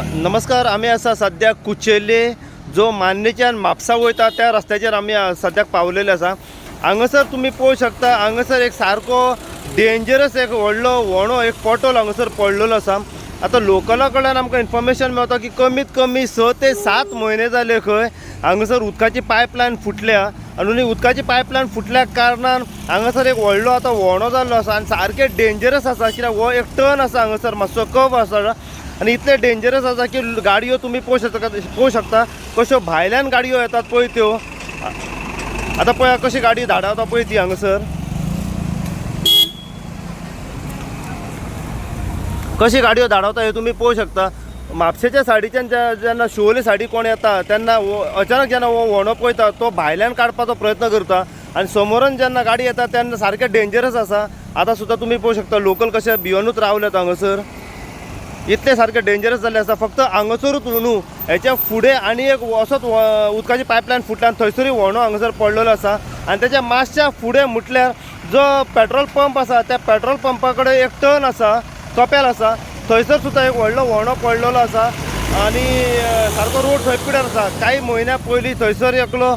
नमस्कार. आम्ही असा सध्या कुचेले जो मान्नेच्यान म्हापसा वयता त्या रस्त्याचेर आम्ही सद्याक पावलेले आसा. हांगासर तुम्ही पळोवंक शकता, हांगासर एक सारको डेंजरस एक व्हडलो व्हणो एक पोटोल हांगासर पडलेलो आसा. आतां लोकला कडल्यान आमकां इन्फॉर्मेशन मेळटा की कमीत कमी 6 ते 7 म्हयने जाले खंय हांगासर उदकाची पायपलायन फुटल्या आनी उदकाची पायपलायन फुटल्या कारणान हांगासर एक व्हडलो आतां व्हणो जाल्लो आसा आनी सारकें डेंजरस आसा. कित्याक हो एक टर्न आसा हांगासर मातसो कव आसा आनी इतले डेंजरस आसा की गाडयो तुम्ही पळोवंक शकता कश्यो भायल्यान गाडयो येतात पळय त्यो. आतां पळया कशी गाडी धाडावता पळय ती हांगासर कशी गाडयो धाडावता हे तुम्ही पळोवंक शकता. म्हापशेच्या सायडीच्यान जेन्ना शिवोले सायडी कोण येता तेन्ना अचानक जेन्ना हो व्हणो पळयता तो भायल्यान काडपाचो प्रयत्न करता आनी समोरून जेन्ना गाडी येता तेन्ना सारकें डेंजरस आसा. आतां सुद्दां तुम्ही पळोवंक शकता लोकल कशे भिवनूच रावल्यात हांगासर. इतले सारखे डेंजरस जाल्ले आसा. फक्त हांगासरूच न्हू, हेच्या फुडें आनी एक असोच उदकाची पायपलायन फुटल्यान थंयसरूय व्हणो हांगासर पडलेलो आसा. आनी तेच्या मातशा फुडें म्हटल्यार जो पेट्रोल पंप आसा त्या पेट्रोल पंपा कडेन एक टर्न आसा, कपेल आसा, थंयसर सुद्दां एक व्हडलो व्हणो पडलेलो आसा. आनी सारको रोड थंय पिड्यार आसा. काही म्हयन्या पयलीं थंयसर एकलो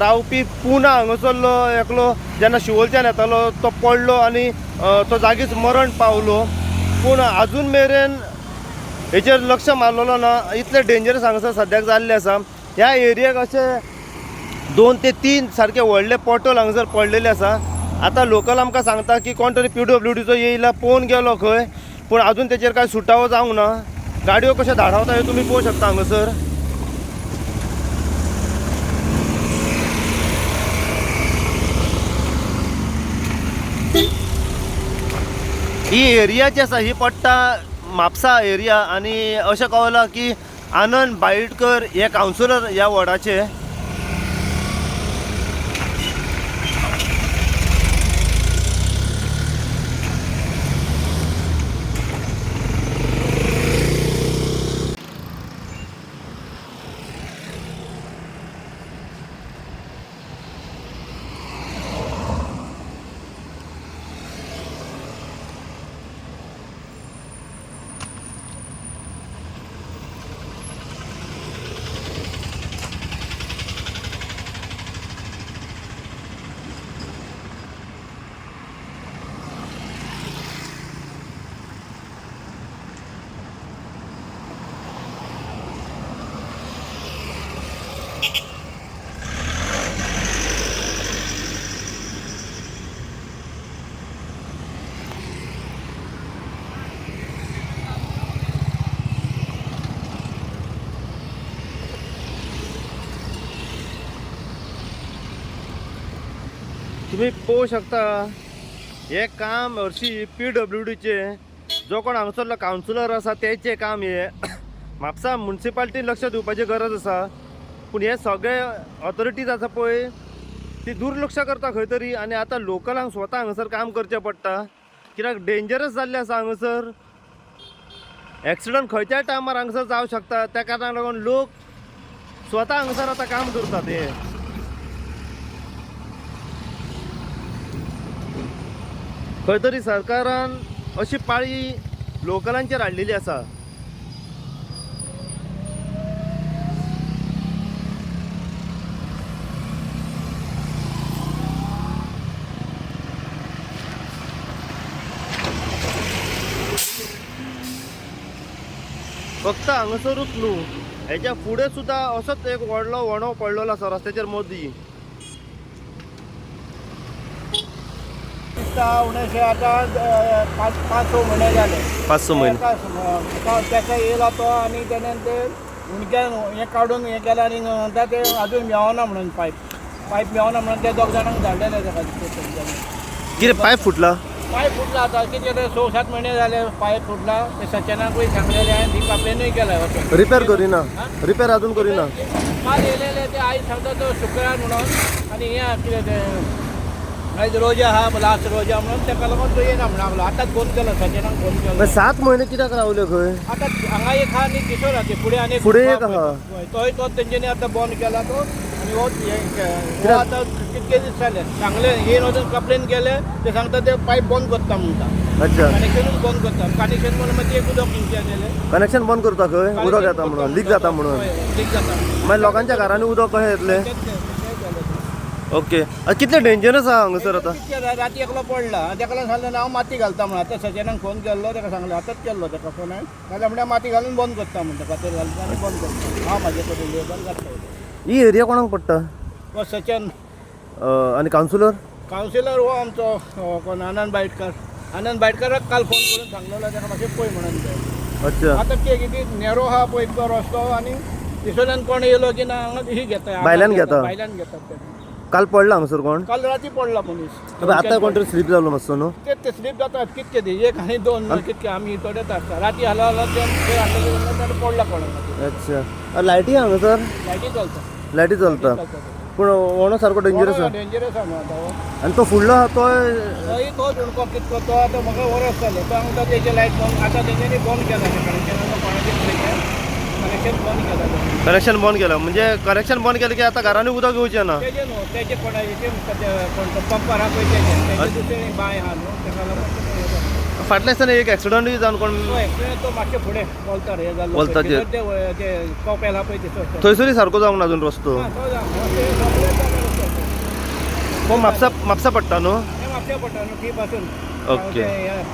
रावपी पुना हांगासरलो एकलो जेन्ना शिवोलच्यान येतालो तो पडलो आनी तो जागीच मरण पावलो. पूण अजून मेरेन हेचेर लक्ष मारलेलो ना. इतले डेंजरस हांगासर सद्याक जाल्ले आसा. ह्या एरियेक अशे 2 ते 3 सारखे व्हडले पोटोल हांगासर पडलेले आसा. आतां लोकल आमकां सांगता की कोण तरी PWDचो येयला पळोवन गेलो खंय, पूण अजून तेचेर कांय सुटावो जावंक ना. गाडयो कशे धाडावता हे तुमी पळोवंक शकता हांगासर. ही एरिया जी आसा ही पडटा म्हापसा एरिया आनी अशें कळलां की आनंद बाळिटकर हे कावन्सिलर ह्या वॉर्डाचे. तुम्ही पळोवंक शकता हे काम हरशी PWDचे जो कोण हांगासरलो कावन्सिलर आसा तेचे काम हे. म्हापसा म्युनिसिपालिटीन लक्ष दिवपाची गरज आसा, पूण हे सगळे ऑथॉरिटीज आसा पळय ती दुर्लक्ष करता खंय तरी. आनी आतां लोकलांक स्वता हांगासर काम करचें पडटा कित्याक डेंजरस जाल्ले आसा हांगासर. एक्सिडंट खंयच्याय टायमार हांगासर जावंक शकता. त्या कारणाक लागून लोक स्वता हांगासर आतां काम करतात. हे खंय तरी सरकारान अशी पाळी लोकलांचेर हाडलेली आसा. फक्त हांगासरूच न्हू, हेच्या फुडें सुद्दां असोच एक व्हडलो व्हणो पडलेलो आसा रस्त्याचेर मदीं. उणेशे आता 5-6 महिने झाले. 5-6 महिने त्याचा येयला तो आणि त्याने ते उणक्यान हे काढून हे केला आणि म्हणटा ते अजून मेवना म्हणून पाईप मेवना म्हणून ते 2 जाणांक धाडलेले ताका. कितें पायप फुटला? पाईप फुटला आता किती 6-7 महिने झाले पाईप फुटला. ते सचिनाकूय सांगलेले आणि ती कंप्लेनूय केला. रिपेअर करिना, रिपेअर अजून करिना. काल येयलेले ते आई सांगता तो शुक्रार म्हणून आणि हे कितें ते आज रोजा हा लास्ट रोजा म्हणून ताका लागून तो येना म्हणून आतांच फोन केलो सचिनाक फोन केलो. 7 महिने कित्याक रावले खंय? आतां हांगा एक हा आनी किशोर हा फुडें आनी फुडें एक आहा. तोय तो तेंच्यांनी आतां बंद केला तो. आनी हो आतां कितके दीस जाले सांगले येवन वचून कंप्लेन केले ते सांगता ते पायप बंद करता म्हणटा. अच्छा कनेक्शनूच बंद करता कनेक्शन म्हणून मागीर एक उदक इंचे गेले कनेक्शन बंद करता खंय उदक येता म्हणून लीक जाता म्हणून लीक जाता मागीर लोकांच्या घरांनी उदक कशें येतलें ओके कितले डेंजरस आहा हांगसर आतां राती एकलो पडला ताका लागून सांगलें हांव माती घालता म्हणून आतां सजनाक फोन केल्लो ताका सांगलें आतांच केल्लो ताका फोन नाजाल्यार म्हणल्यार माती घालून बंद करता म्हणटा फातर घालता आनी बंद करता हांव म्हाजे कडेन बंद करता ही एरिया कोणाक पडटा हो सचन आनी कावन्सिलर कावन्सिलर हो आमचो कोण आनंद बायटकाराक काल फोन करून सांगलेलो ताका मातशें पळय म्हणून तें अच्छा आतां कितें नेरो आहा पळय तो रस्तो आनी दिसोल्यान कोण येयलो की ना हांगा ही घेता भायल्यान घेता. भायल्यान घेतात ते काल पडला हांगसर कोण काल राती पडला मनीस आतां कोण तरी स्लीप जालो मातसो न्हू ते स्लीप जातात कितके दी एक आनी दोन कितके आमी थोडेच आसता राती हालो ते पडला कोणाक अच्छा लायटी हांगसर लायटी चलता लायटी चलता पूण वोणो सारको डेंजरस आहा डेंजरस आहा न्हू आतां आनी तो फुडलो आहा तो हय तो झुणको कितको तो आतां म्हाका वरस जालें तो हांगा तेजे लायट बंद आतां तेंच्यांनी बंद केला कनेक्शन कोणाचें कनेक्शन बंद केला कनेक्शन बंद केलं म्हणजे कनेक्शन बंद केलं की आता घरांनी उदक येवचें ना तेजे न्हू तेजे कोणाचे कोण पंपर आहा पळय तेजे दुसरे बांय आहा न्हू तेका लागून फाटल्या दिसांनी एक एक्सिडंटूय जावन कोण तो मातशे फुडें बोलतार हे जाल्लो वॉल्ताचेर. ते कॉपेल आहा पळय दिसता थंयसरूय सारको जावंक ना अजून रस्तो हो म्हापसा पडटा न्हू म्हापशा पडटा न्हू ती पासून ओके.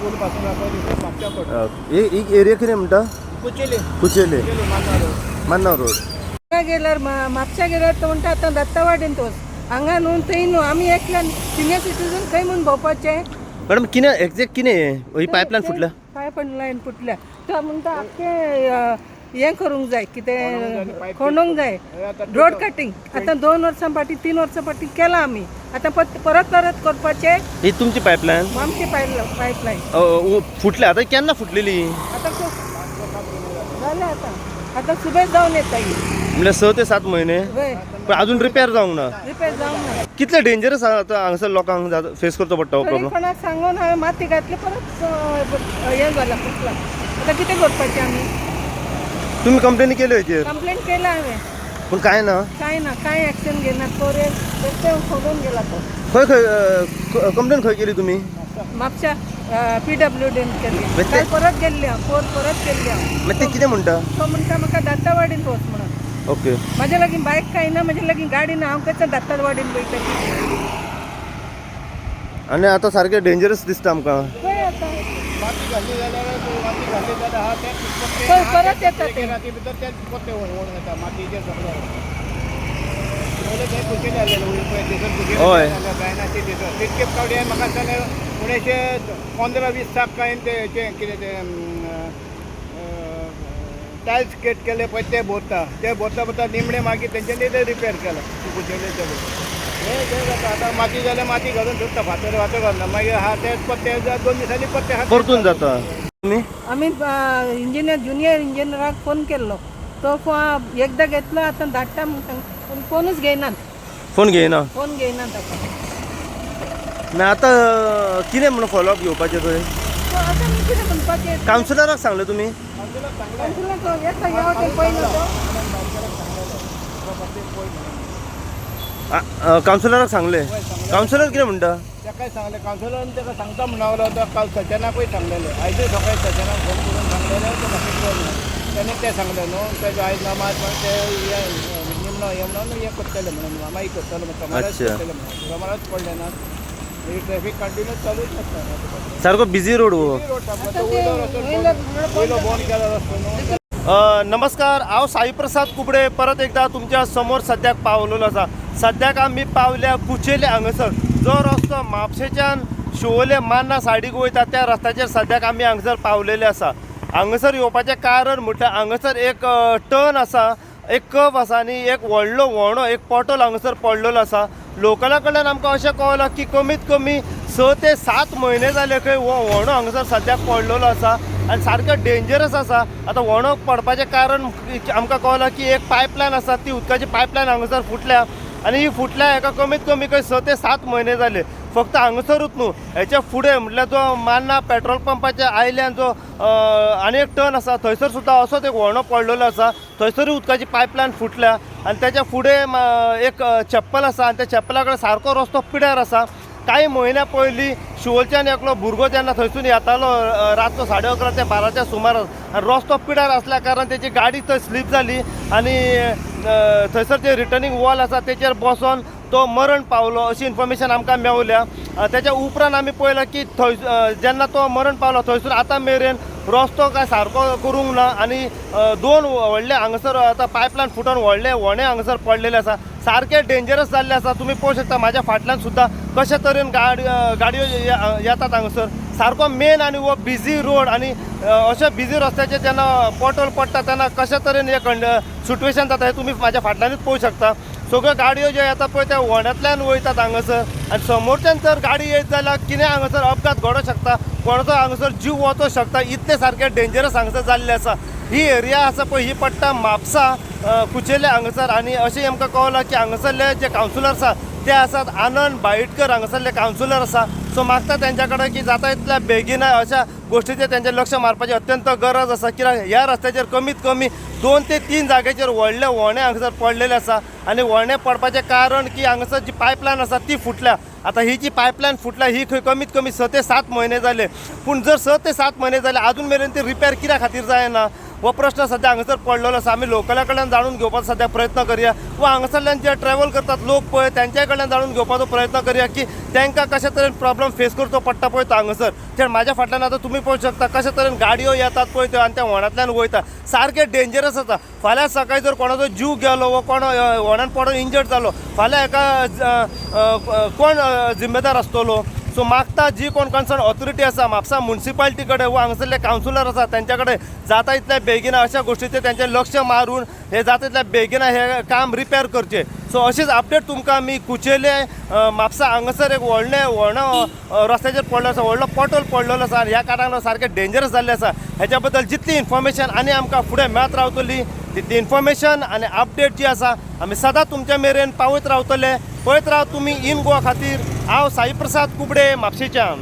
पूल पासून म्हापशा पडटा ही एरिया कितें म्हणटा कुचेली कुचेले मानार मान्नाव रोड गेल्यार म्हापशा गेल्यार तो म्हणटा आतां दत्तवाडीन तोच हांगा न्हू थंय न्हू आमी एकल्यान सिनियर सिटीजन खंय म्हूण भोंवपाचें मॅडम कितें एक्झॅक्ट कितें ही पायपलायन फुटल्या पायपलायन लायन फुटल्या तो म्हणटा आख्खें हें करूंक जाय कितें खणूंक जाय रोड कटींग आतां 2 वर्सां फाटीं 3 वर्सां फाटीं केलां आमी आतां परत करपाचें ही तुमची पायपलायन आमची पायपलायन फुटल्या आता केन्ना फुटलेली आतां जालें आतां सुबेज जावन येता ही म्हणजे 6 ते 7 महिने वय पण अजून रिपेअर जावंक ना रिपेर जावंक ना कितले डेंजरस आहा आता हांगसर लोकांक फेस करचो पडटा हो तरी प्रॉब्लेम कोणाक सांगून हांवें माती घातली परत हें जालां फुटला आतां कितें करपाचें आमी तुम्ही कंप्लेनी केली हेचेर कंप्लेंट केला हांवें पण काय ना कांय एक्शन घेना तो रस्ते सोडून गेला तो खंय खंय कंप्लेन खंय केली तुम्ही म्हापशा PWD केली म्हणजे काल परत गेल्ली हांव परत गेल्ली हांव मागीर ते कितें म्हणटा तो म्हणटा म्हाका दातावाडीन वच म्हणून ओके म्हाजे लागीं बायक काय ना म्हाजे लागीं गाडी ना हांव कशें दातावाडीन वयतलें आनी आतां सारकें डेंजरस दिसता आमकां पळय आतां माती घाली जाल्यार आहा ते पळय परत येता ते राती भितर ते पत्ते वळून येता मातयेचेर सगळें पयले ते कुचेले आसलेले वयर पळय दिसत कुचेले हय. गायनाचे दिसत तितके फावटी हांवें म्हाका जाल्यार थोडेशे 15-20 साक काय ते कितें ते टायल्स केट केले पळय ते भरता निमणे मागीर तेंच्यांनी ते रिपेर केला कुचेले ते हे जाता आतां माती जाल्यार माती घालून सुट्टा फातर घालना मागीर हा ते पत्ते 2 दिसांनी पत्ते हा परतून जाता तुम्ही आमी ज्युनियर इंजिनियराक फोन केल्लो तो एकदां घेतलो आतां धाडटा म्हूण सांग पूण फोनूच घेयनात फोन घेयना फोन घेयना ताका ना आतां कितें म्हणून फॉलोअप घेवपाचें थंय सो आतां आमी कितें म्हणपाचें कावन्सिलराक सांगलें तुमी कावन्सिलर येता ह्या वाटेन पयलो तो कावन्सिलराक सांगलें कावन्सिलर कितें म्हणटा ताकाय सांगलें कावन्सिलरान ताका सांगता म्हणून तो काल सचनाकूय सांगलेलें आयजूय सकाळी सचनाक फोन करून सांगलेलें तो म्हाका तेणे ते सांगलें न्हू तेजो आयज नमाज म्हणून ते निमणो हे म्हणून हे करतले म्हणून मागीर करतलो म्हणून समाराच अच्छा. करतले म्हणून समाराच पडले ना ट्रॅफिक कंटिन्यू चालूच आसता सारको बिझी रोड हो रोड तो वयलो बंद केलो रस्तो न्हू नमस्कार हांव साई प्रसाद कुबडे परत एकदा तुमच्या समोर सद्याक पावलेलो आसा सद्याक आमी पावल्या कुचेले हांगसर जो रस्तो म्हापशेच्यान शिवोले मान्ना सायडीक वयता त्या रस्त्याचेर सद्याक आमी हांगसर पावलेले आसा हांगसर येवपाचें कारण म्हटल्यार हांगसर एक टर्न आसा एक कप आसा आनी एक व्हडलो व्हणो एक पोटल हांगसर पडलेलो आसा लोकला कडल्यान आमकां अशें कळलां की कमीत कमी 6 ते 7 म्हयने जाले खंय हो व्हणो हांगसर सद्याक पडलेलो आसा आनी सारको डेंजरस आसा आतां व्हणो पडपाचें कारण आमकां कळलां की एक पायपलायन आसा ती उदकाची पायपलायन हांगसर फुटल्या आनी ही फुटल्या हेका कमीत कमी खंय 6 ते 7 म्हयने जाले फक्त हांगसरूच न्हू हेच्या फुडें म्हटल्यार जो मान्ना पेट्रोल पंपाच्या आयल्यान जो आनी एक टर्न आसा थंयसर सुद्दां असोच एक व्हणो पडलेलो आसा थंयसरूय उदकाची पायपलायन फुटल्या आनी त्याच्या फुडें एक चप्पल आसा आनी त्या चप्पला कडेन सारको रस्तो पिड्यार आसा काही महिन्या पयलीं शिवोलच्यान एकलो भुरगो जेन्ना थंयसून येतालो रातचो 11:30 ते 12च्या सुमारास आनी रस्तो पिड्यार असल्या कारण त्याची गाडी थंय स्लीप जाली आनी थंयसर जे रिटर्निंग वॉल आसा तेचेर बसोन तो मरण पावलो अशी इन्फॉर्मेशन आमकां मेवल्या. त्याच्या उपरांत आमी पळयलां की थंय जेन्ना तो मरण पावलो थंयसून आतां मेरेन रस्तो काय सारको करूंक ना आनी 2 व्हडले हांगासर आतां पायपलायन फुटोन व्हडले व्हणे हांगासर पडलेले आसा. सारके डेंजरस जाल्ले आसा. तुम्ही पळोवंक शकता म्हाज्या फाटल्यान सुद्दां कशा तरेन गाडयो येतात हांगासर. सारको मेन आनी हो बिजी रोड आनी अशा बिजी रस्त्याचेर जेन्ना पोटोल पडटा तेन्ना कशा तरेन हे सिट्युएशन जाता हे तुम्ही म्हाज्या फाटल्यानूच पळोवंक शकता. सगळ्यो गाडयो ज्यो येता पळय त्या व्हण्यातल्यान वयतात हांगासर आनी समोरच्यान जर गाडी येत जाल्यार कितें हांगासर अपघात घडोवंक शकता, कोणाचो हांगासर जीव वचूंक शकता. इतले सारके डेंजरस हांगासर जाल्ले आसा. ही एरिया आसा पळय ही पडटा म्हापसा कुचेले हांगासर आनी अशें आमकां कळलां की हांगासरले जे कावन्सिलर आसा ते आसात आनंद बाईटकर हांगासरले कावन्सिलर आसा. सो मागता तेंच्या कडेन की जाता तितल्या बेगीन अशा गोश्टीचेर तेंचें लक्ष मारपाची अत्यंत गरज आसा. कित्याक ह्या रस्त्याचेर कमीत कमी 2 ते 3 जाग्याचेर व्हडले व्हणे हांगासर पडलेले आसा आनी व्हणे पडपाचें कारण की हांगासर जी पायपलायन आसा ती फुटल्या. आतां ही जी पायपलायन फुटल्या ही खंय कमीत कमी 6 ते 7 म्हयने जाले. पूण जर 6 ते 7 म्हयने जाले अजून मेरेन ती रिपेर कित्या खातीर जायना हो प्रश्न सध्या हांगासर पडलेलो आसा. आमी लोकला कडल्यान जाणून घेवपाचो सध्या प्रयत्न करया वा हांगासरल्यान जे ट्रॅव्हल करतात लोक पळय त्यांच्या कडल्यान जाणून घेवपाचो प्रयत्न करया की तांकां कशा तरेन प्रॉब्लम फेस करचो पडटा पळय तो हांगासर. तर म्हाज्या फाटल्यान आतां तुमी पळोवंक शकता कशा तरेन गाडयो येतात पळय त्यो आनी त्या व्हणांतल्यान वयता. सारके डेंजरस आसा. फाल्यां सकाळी जर कोणाचो जीव गेलो वा कोण व्हणान पडून इंजर्ड जालो फाल्यां हेका कोण जिम्मेदार आसतलो. सो मागता जी कोण कन्सर्न ऑथॉरिटी आसा म्हापसा म्युनिसिपालिटी कडेन वा हांगासरले कावन्सिलर आसा त्यांच्या कडेन जाता तितल्या बेगीन अशा गोश्टीचेर तेंचें लक्ष मारून हे जाता तितल्या बेगीन हे काम रिपेर करचे. सो अशीच अपडेट तुमकां आमी कुचेले म्हापसा हांगासर एक व्हडलो रस्त्याचेर पडलो आसा, व्हडलो पोटोल पडलेलो आसा आनी ह्या कारणान सारके डेंजरस जाल्ले आसा. हेच्या बद्दल जितली इन्फॉर्मेशन आनी आमकां फुडें मेळत रावतली तितली इन्फॉर्मेशन आनी अपडेट जी आसा आमी सदांच तुमच्या मेरेन पावयत रावतले. पळयत राव तुमी इन गोवा खातीर. हांव साई प्रसाद कुबडे म्हापशेच्यान.